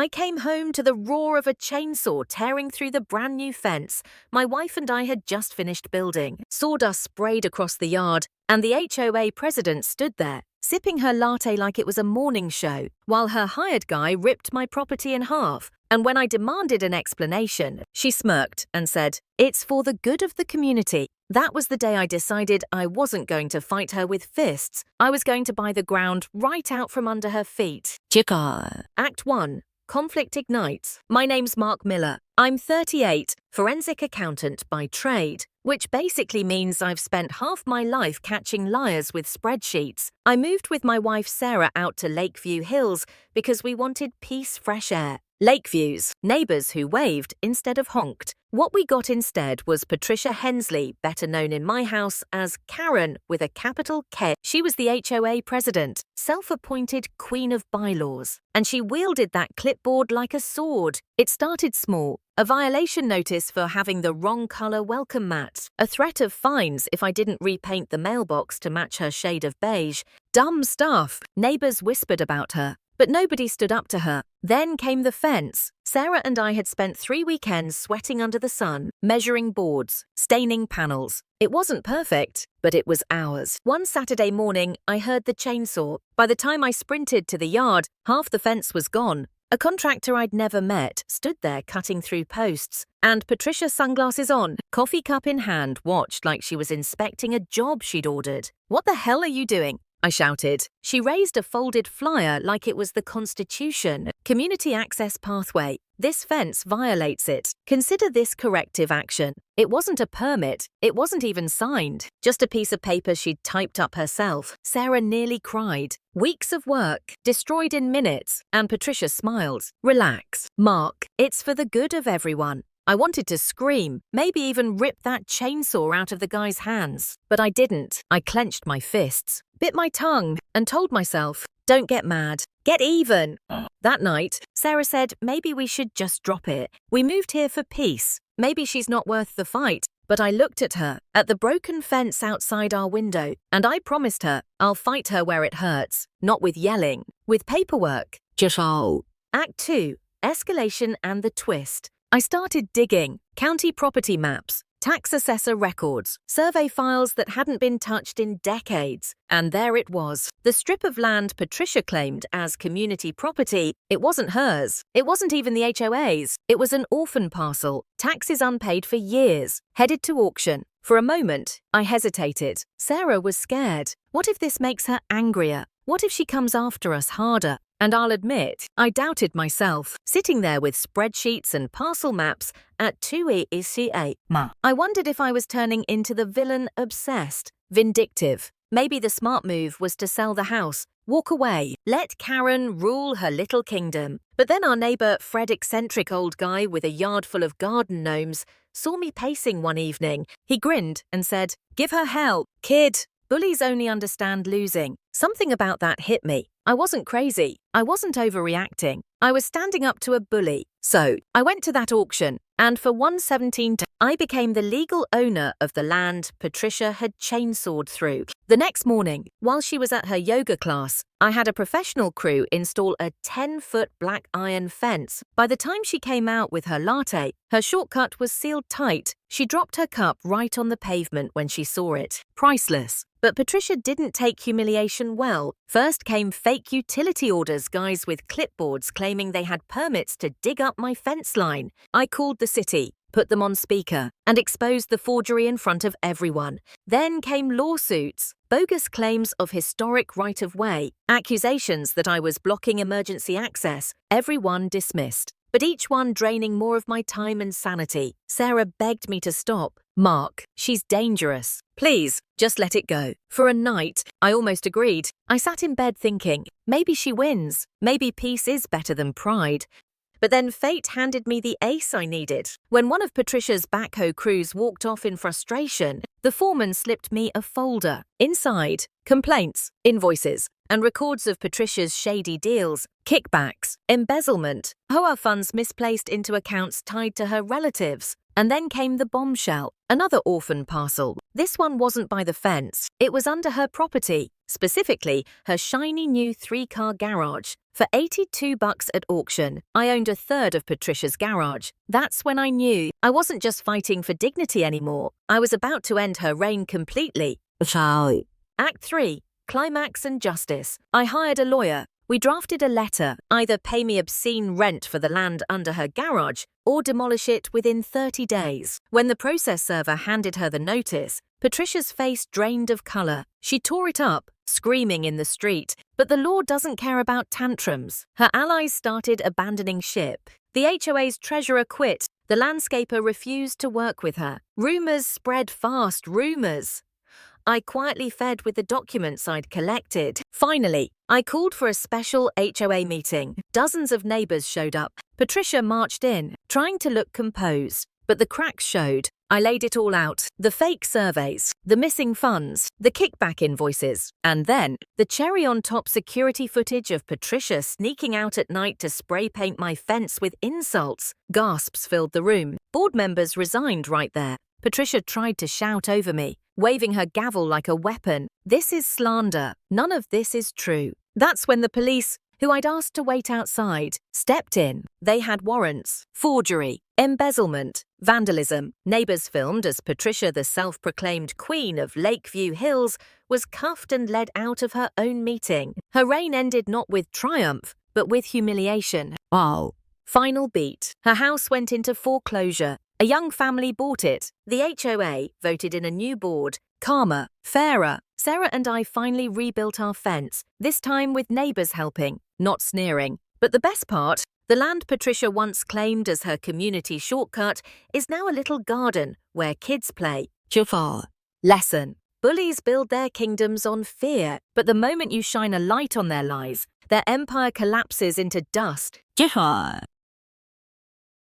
I came home to the roar of a chainsaw tearing through the brand new fence my wife and I had just finished building. Sawdust sprayed across the yard, and the HOA president stood there, sipping her latte like it was a morning show, while her hired guy ripped my property in half. And when I demanded an explanation, she smirked and said, "It's for the good of the community." That was the day I decided I wasn't going to fight her with fists. I was going to buy the ground right out from under her feet. Chica. Act 1. Conflict ignites. My name's Mark Miller. I'm 38, forensic accountant by trade, which basically means I've spent half my life catching liars with spreadsheets. I moved with my wife Sarah out to Lakeview Hills because we wanted peace, fresh air. Lakeviews, neighbours who waved instead of honked. What we got instead was Patricia Hensley, better known in my house as Karen with a capital K. She was the HOA president, self-appointed queen of bylaws, and she wielded that clipboard like a sword. It started small. A violation notice for having the wrong colour welcome mat, a threat of fines if I didn't repaint the mailbox to match her shade of beige. Dumb stuff. Neighbours whispered about her, but nobody stood up to her. Then came the fence. Sarah and I had spent 3 weekends sweating under the sun, measuring boards, staining panels. It wasn't perfect, but it was ours. One Saturday morning, I heard the chainsaw. By the time I sprinted to the yard, half the fence was gone. A contractor I'd never met stood there cutting through posts, and Patricia, sunglasses on, coffee cup in hand, watched like she was inspecting a job she'd ordered. "What the hell are you doing?" I shouted. She raised a folded flyer like it was the Constitution. "Community access pathway. This fence violates it. Consider this corrective action." It wasn't a permit. It wasn't even signed. Just a piece of paper she'd typed up herself. Sarah nearly cried. Weeks of work, destroyed in minutes, and Patricia smiled. "Relax, Mark. It's for the good of everyone." I wanted to scream, maybe even rip that chainsaw out of the guy's hands. But I didn't. I clenched my fists, bit my tongue, and told myself, "Don't get mad. Get even." That night, Sarah said maybe we should just drop it. We moved here for peace. Maybe she's not worth the fight. But I looked at her, at the broken fence outside our window, and I promised her I'll fight her where it hurts, not with yelling, with paperwork. Just all. Act 2. Escalation and the twist. I started digging. County property maps, tax assessor records, survey files that hadn't been touched in decades. And there it was, the strip of land Patricia claimed as community property. It wasn't hers. It wasn't even the HOA's. It was an orphan parcel, taxes unpaid for years, headed to auction. For a moment, I hesitated. Sarah was scared. What if this makes her angrier? What if she comes after us harder? And I'll admit, I doubted myself, sitting there with spreadsheets and parcel maps at 2ECA. I wondered if I was turning into the villain obsessed, vindictive. Maybe the smart move was to sell the house, walk away, let Karen rule her little kingdom. But then our neighbour, Fred, eccentric old guy with a yard full of garden gnomes, saw me pacing one evening. He grinned and said, "Give her hell, kid. Bullies only understand losing." Something about that hit me. I wasn't crazy. I wasn't overreacting. I was standing up to a bully. So I went to that auction, and for 117, I became the legal owner of the land Patricia had chainsawed through. The next morning, while she was at her yoga class, I had a professional crew install a 10-foot black iron fence. By the time she came out with her latte, her shortcut was sealed tight. She dropped her cup right on the pavement when she saw it. Priceless. But Patricia didn't take humiliation well. First came fake utility orders, guys with clipboards claiming they had permits to dig up my fence line. I called the city, put them on speaker, and exposed the forgery in front of everyone. Then came lawsuits, bogus claims of historic right-of-way, accusations that I was blocking emergency access, everyone dismissed. But each one draining more of my time and sanity. Sarah begged me to stop. "Mark, she's dangerous. Please, just let it go." For a night, I almost agreed. I sat in bed thinking, maybe she wins. Maybe peace is better than pride. But then fate handed me the ace I needed. When one of Patricia's backhoe crews walked off in frustration, the foreman slipped me a folder. Inside, complaints, invoices, and records of Patricia's shady deals, kickbacks, embezzlement, HOA funds misplaced into accounts tied to her relatives. And then came the bombshell, another orphan parcel, This one wasn't by the fence, it was under her property, specifically her shiny new 3-car garage. For $82 at auction, I owned a third of Patricia's garage. That's when I knew I wasn't just fighting for dignity anymore. I was about to end her reign completely. Act 3. Climax and Justice. I hired a lawyer. We drafted a letter, either pay me obscene rent for the land under her garage or demolish it within 30 days. When the process server handed her the notice, Patricia's face drained of color. She tore it up, screaming in the street. But the law doesn't care about tantrums. Her allies started abandoning ship. The HOA's treasurer quit. The landscaper refused to work with her. Rumors spread fast, rumors. I quietly fed with the documents I'd collected. Finally, I called for a special HOA meeting. Dozens of neighbors showed up. Patricia marched in, trying to look composed. But the cracks showed. I laid it all out. The fake surveys, the missing funds, the kickback invoices, and then the cherry on top security footage of Patricia sneaking out at night to spray paint my fence with insults. Gasps filled the room. Board members resigned right there. Patricia tried to shout over me, waving her gavel like a weapon. This is slander. None of this is true. That's when the police, who I'd asked to wait outside, stepped in. They had warrants, forgery, embezzlement, vandalism. Neighbors filmed as Patricia, the self-proclaimed queen of Lakeview Hills, was cuffed and led out of her own meeting. Her reign ended not with triumph, but with humiliation. Wow. Final beat. Her house went into foreclosure. A young family bought it. The HOA voted in a new board. Calmer, fairer. Sarah and I finally rebuilt our fence, this time with neighbors helping, not sneering. But the best part, the land Patricia once claimed as her community shortcut is now a little garden where kids play. Lesson. Bullies build their kingdoms on fear, but the moment you shine a light on their lies, their empire collapses into dust.